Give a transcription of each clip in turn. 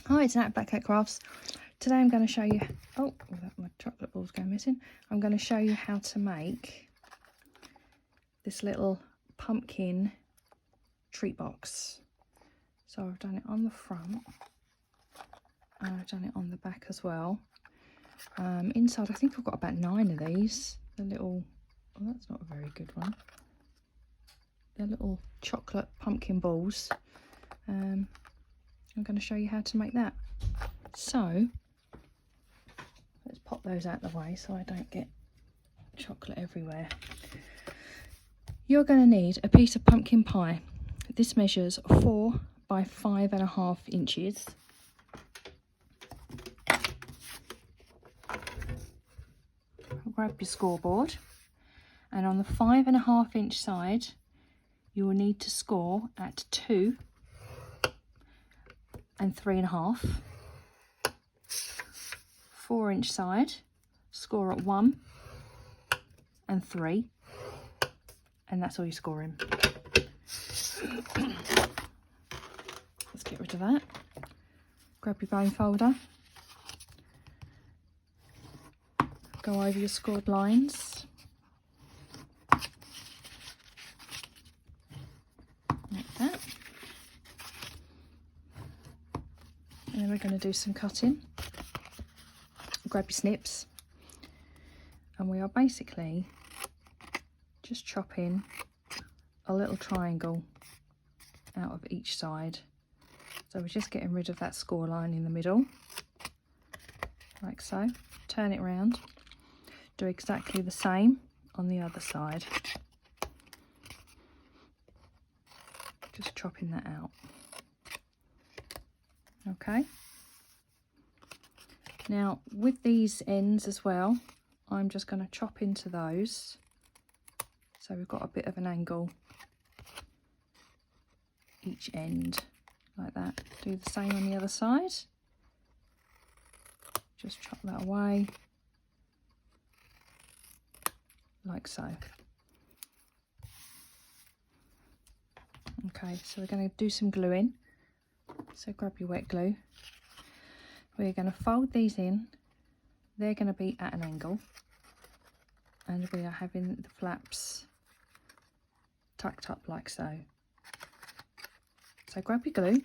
Hi, it's Nat, Black Cat Crafts. Today I'm going to show you, my chocolate ball's going missing. I'm going to show you how to make this little pumpkin treat box. So I've done it on the front and I've done it on the back as well. Inside I think I've got about 9 of these. The little, oh, that's not a very good one. They're little chocolate pumpkin balls. I'm going to show you how to make that. So let's pop those out of the way so I don't get chocolate everywhere. You're going to need a piece of pumpkin pie. This measures 4 by 5.5 inches. Grab your scoreboard, and on the 5.5 inch side you will need to score at 2 and 3.5. 4 inch side, score at 1 and 3, and that's all you're scoring. Let's get rid of that. Grab your bone folder, go over your scored lines, like that, and then we're going to do some cutting. Grab your snips, and we are basically just chopping a little triangle out of each side. So we're just getting rid of that score line in the middle, like so. Turn it round, do exactly the same on the other side, just chopping that out. Okay, now with these ends as well, I'm just going to chop into those so we've got a bit of an angle each end, like that. Do the same on the other side, just chop that away like so. Okay, so we're going to do some gluing. So grab your wet glue. We're going to fold these in. They're going to be at an angle, and we are having the flaps tucked up like so. So grab your glue,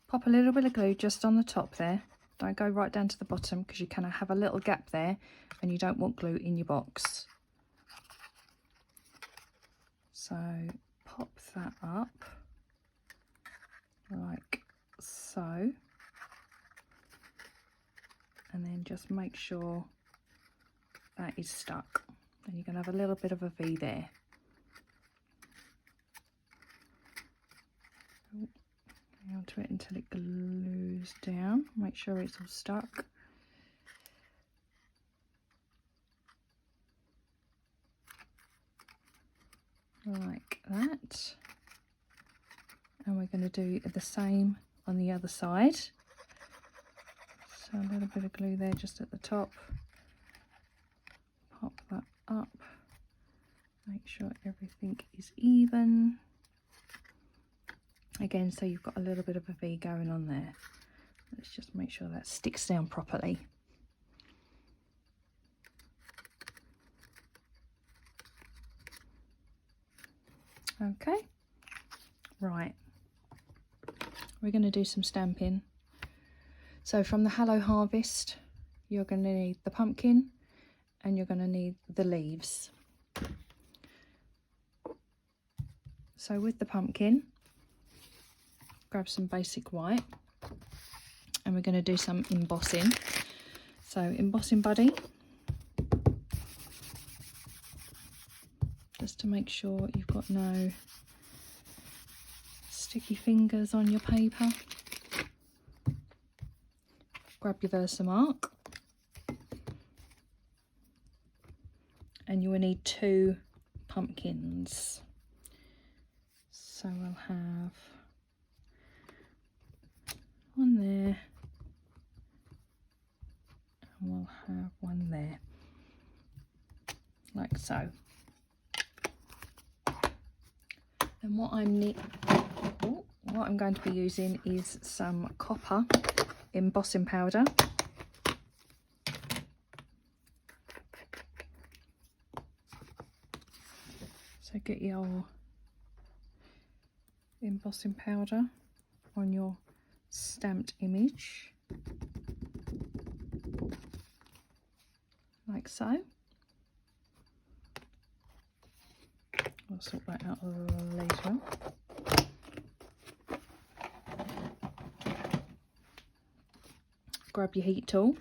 pop a little bit of glue just on the top there. Don't go right down to the bottom because you kind of have a little gap there and you don't want glue in your box. So pop that up like so, and then just make sure that is stuck. And you're going to have a little bit of a V there. Hang on to it until it glues down. Make sure it's all stuck. Like that. And we're going to do the same on the other side. So a little bit of glue there just at the top. Pop that up. Make sure everything is even. Again, so you've got a little bit of a V going on there. Let's just make sure that sticks down properly. Okay, right. We're going to do some stamping. So from the Hello Harvest, you're going to need the pumpkin and you're going to need the leaves. So with the pumpkin, grab some basic white and we're going to do some embossing. So embossing buddy, just to make sure you've got no sticky fingers on your paper. Grab your Versamark, and you will need 2 pumpkins. So we'll have one there, and we'll have one there, like so. And what I'm What I'm going to be using is some copper embossing powder. So get your embossing powder on your stamped image, like so. I'll sort that out later. Grab your heat tool.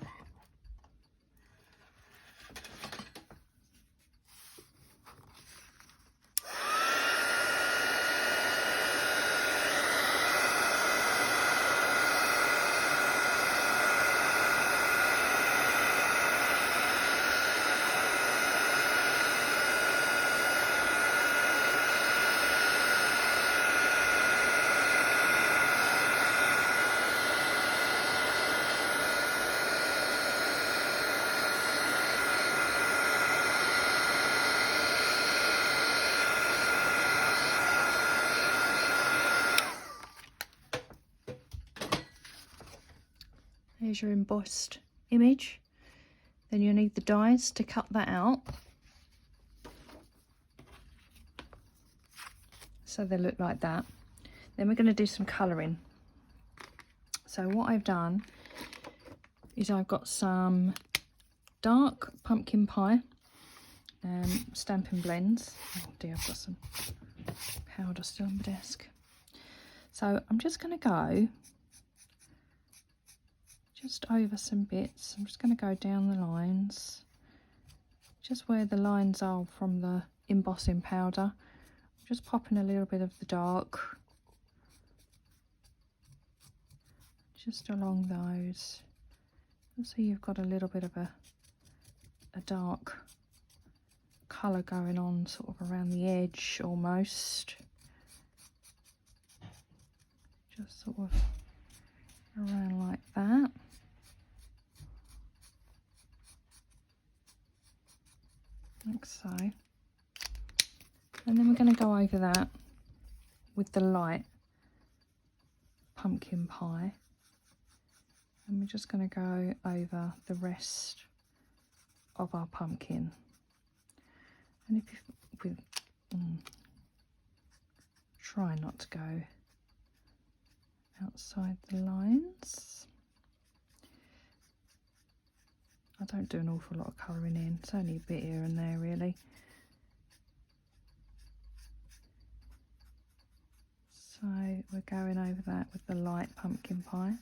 Here's your embossed image. Then you'll need the dies to cut that out, so they look like that. Then we're going to do some colouring. So what I've done is I've got some dark pumpkin pie Stampin' blends. Oh dear, I've got some powder still on my desk. So I'm just going to go just over some bits. I'm just going to go down the lines, just where the lines are from the embossing powder. I'm just popping a little bit of the dark just along those, so you've got a little bit of a dark colour going on sort of around the edge almost, just sort of around like that. Like so. And then we're going to go over that with the light pumpkin pie, and we're just going to go over the rest of our pumpkin. And if you try not to go outside the lines. I don't do an awful lot of colouring in, it's only a bit here and there really. So we're going over that with the light pumpkin pie.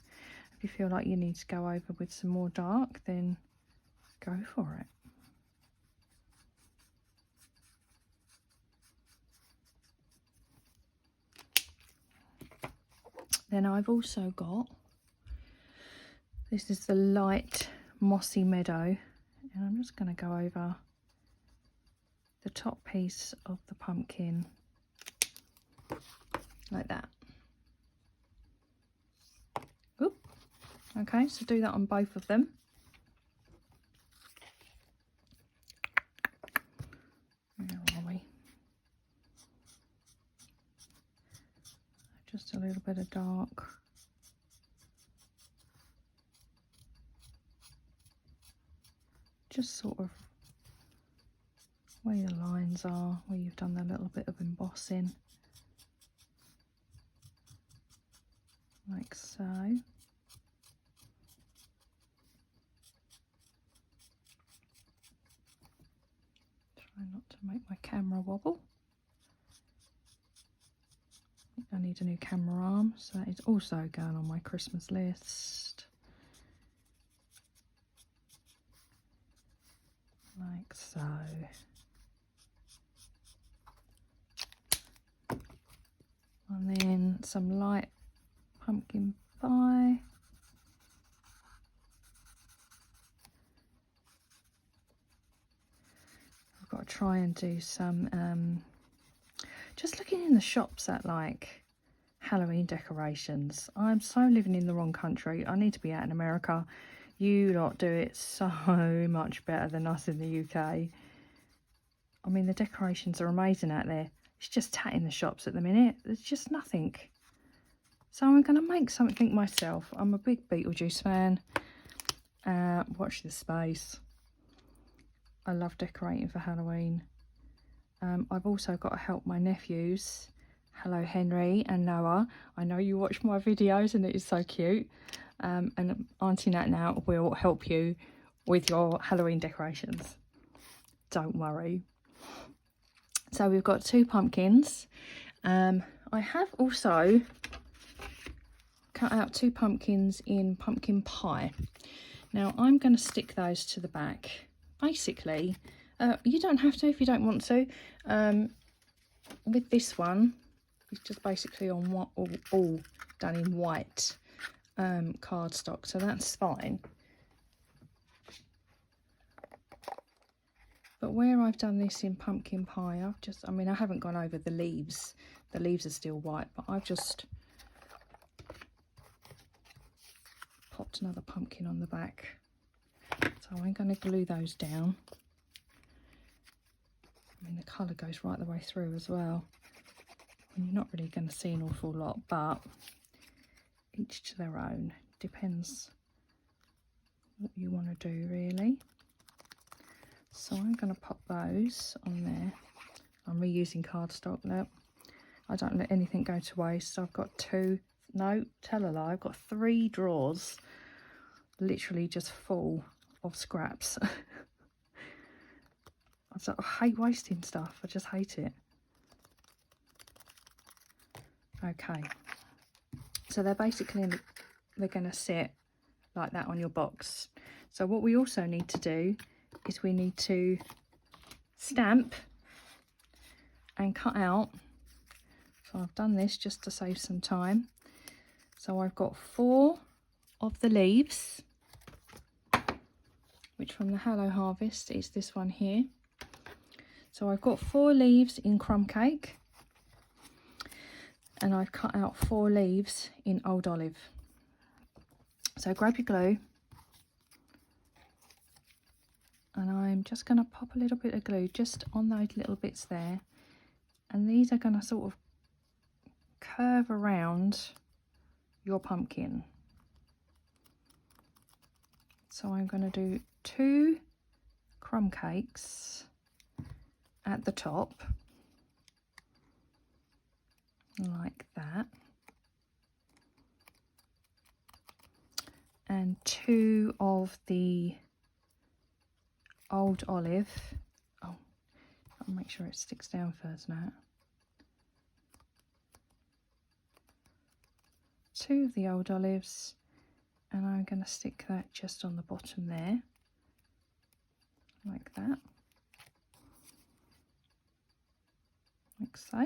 If you feel like you need to go over with some more dark, then go for it. Then I've also got, this is the light mossy meadow, and I'm just going to go over the top piece of the pumpkin like that. Oop. Okay, so do that on both of them. Where are we? Just a little bit of dark. Just sort of where your lines are, where you've done a little bit of embossing. Like so. Try not to make my camera wobble. I need a new camera arm, so that is also going on my Christmas list. Like so. And then some light pumpkin pie. I've got to try and do some, just looking in the shops at like Halloween decorations. I'm so living in the wrong country. I need to be out in America. You lot do it so much better than us in the UK. I mean, the decorations are amazing out there. It's just tat in the shops at the minute. There's just nothing So I'm going to make something myself. I'm a big Beetlejuice fan. Watch this space. I love decorating for Halloween. I've also got to help my nephews. Hello Henry and Noah. I know you watch my videos and it is so cute. And Auntie Nat now will help you with your Halloween decorations. Don't worry. So we've got 2 pumpkins. I have also cut out 2 pumpkins in pumpkin pie. Now I'm going to stick those to the back. Basically, you don't have to if you don't want to. With this one, it's just basically on what all done in white cardstock, so that's fine. But where I've done this in pumpkin pie, I haven't gone over the leaves. The leaves are still white, but I've just popped another pumpkin on the back. So I'm going to glue those down. The colour goes right the way through as well. And you're not really going to see an awful lot, but each to their own. Depends what you want to do, really. So I'm going to pop those on there. I'm reusing cardstock, look. I don't let anything go to waste. So I've got 2, no, tell a lie, I've got 3 drawers literally just full of scraps. I hate wasting stuff. I just hate it. Okay. So they're going to sit like that on your box. So what we also need to do is we need to stamp and cut out. So I've done this just to save some time. So I've got 4 of the leaves, which from the Hello Harvest is this one here. So I've got 4 leaves in crumb cake, and I've cut out 4 leaves in old olive. So grab your glue, and I'm just going to pop a little bit of glue just on those little bits there, and these are going to sort of curve around your pumpkin. So I'm going to do 2 crumb cakes at the top, like that, and 2 of the old olive. Oh, I'll make sure it sticks down first now. 2 of the old olives, and I'm going to stick that just on the bottom there, like that, like so.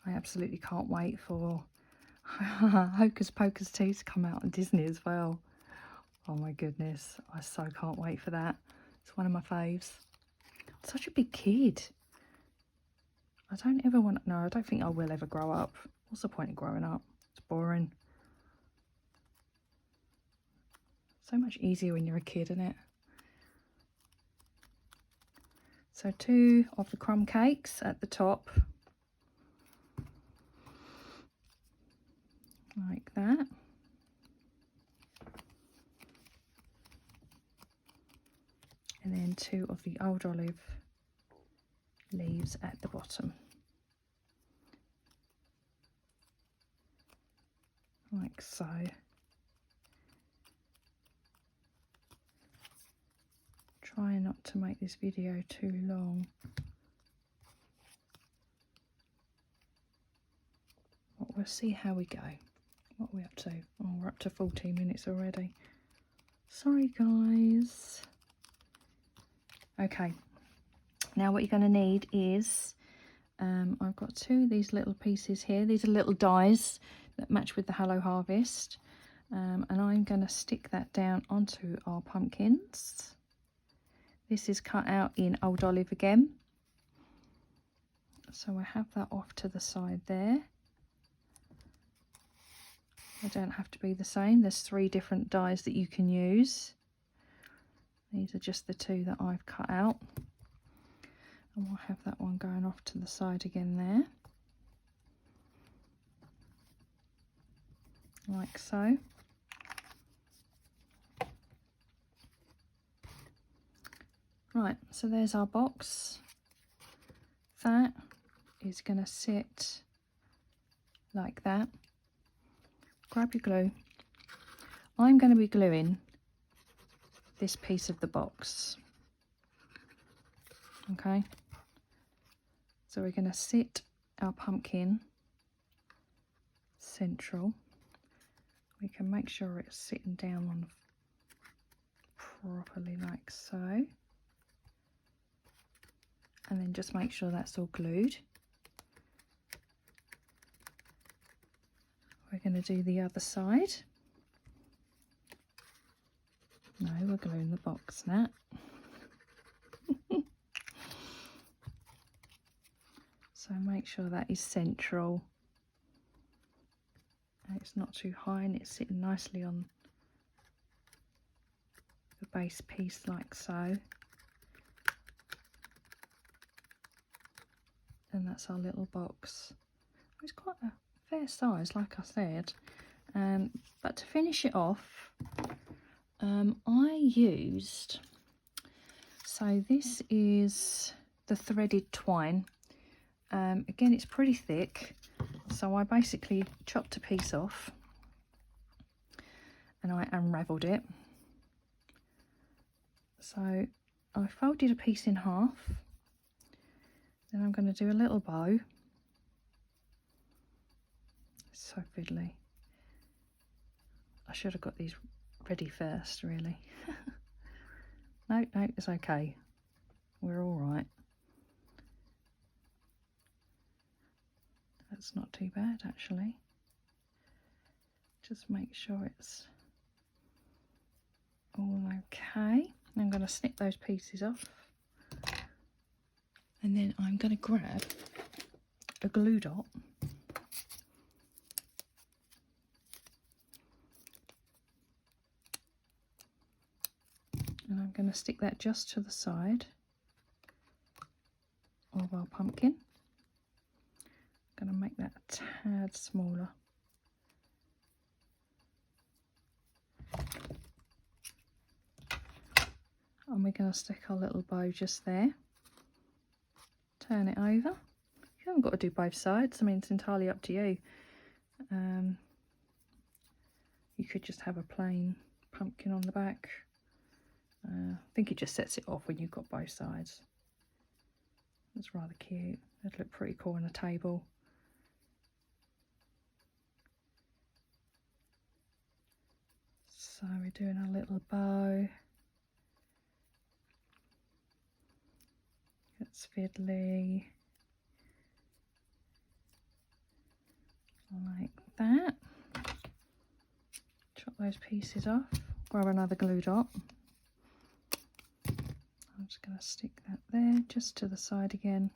I absolutely can't wait for Hocus Pocus 2 to come out on Disney as well. Oh my goodness, I so can't wait for that. It's one of my faves. I'm such a big kid. I don't think I will ever grow up. What's the point of growing up? It's boring. So much easier when you're a kid, isn't it? So 2 of the crumb cakes at the top, like that. And then 2 of the old olive leaves at the bottom, like so. Try not to make this video too long. But we'll see how we go. What are we up to? Oh, we're up to 14 minutes already. Sorry guys. Okay, now what you're going to need is, I've got 2 of these little pieces here. These are little dies that match with the Hello Harvest. And I'm going to stick that down onto our pumpkins. This is cut out in old olive again. So I have that off to the side there. They don't have to be the same. There's 3 different dies that you can use. These are just the 2 that I've cut out. And we'll have that one going off to the side again there. Like so. Right, so there's our box. That is going to sit like that. Grab your glue. I'm going to be gluing this piece of the box. Okay, so we're going to sit our pumpkin central. We can make sure it's sitting down on properly like so. And then just make sure that's all glued. We're going to do the other side. No, we're gluing the box now. So make sure that is central. And it's not too high and it's sitting nicely on the base piece like so. And that's our little box. It's quite a fair size, like I said. But to finish it off, I used, so this is the threaded twine. Again, it's pretty thick, so I basically chopped a piece off and I unravelled it. So I folded a piece in half. Then I'm going to do a little bow. It's so fiddly. I should have got these ready first, really. No, it's okay. We're all right. That's not too bad, actually. Just make sure it's all okay. I'm going to snip those pieces off. And then I'm going to grab a glue dot. And I'm going to stick that just to the side of our pumpkin. I'm going to make that a tad smaller. And we're going to stick our little bow just there. Turn it over. You haven't got to do both sides. I mean, it's entirely up to you. You could just have a plain pumpkin on the back. I think it just sets it off when you've got both sides. It's rather cute. It'd look pretty cool on a table. So we're doing a little bow. It's fiddly. Like that. Chop those pieces off. Grab another glue dot. I'm just going to stick that there, just to the side again.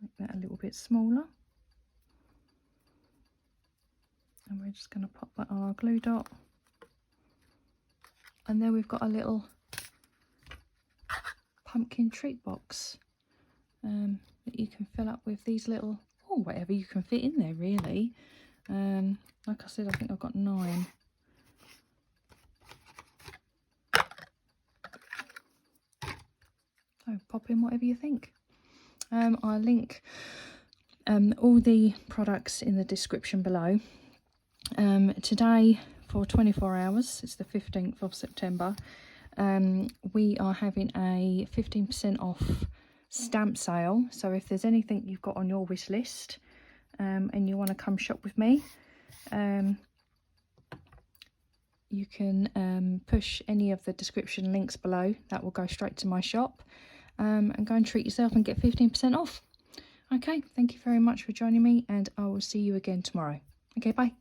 Make that a little bit smaller. And we're just going to pop that on our glue dot. And then we've got a little pumpkin treat box that you can fill up with these little, or whatever you can fit in there, really. Like I said, I think I've got 9. So pop in whatever you think. I'll link all the products in the description below. Today, for 24 hours, it's the 15th of September, we are having a 15% off stamp sale. So if there's anything you've got on your wish list and you want to come shop with me, you can push any of the description links below. That will go straight to my shop, and go and treat yourself and get 15% off. Okay, thank you very much for joining me, and I will see you again tomorrow. Okay, bye.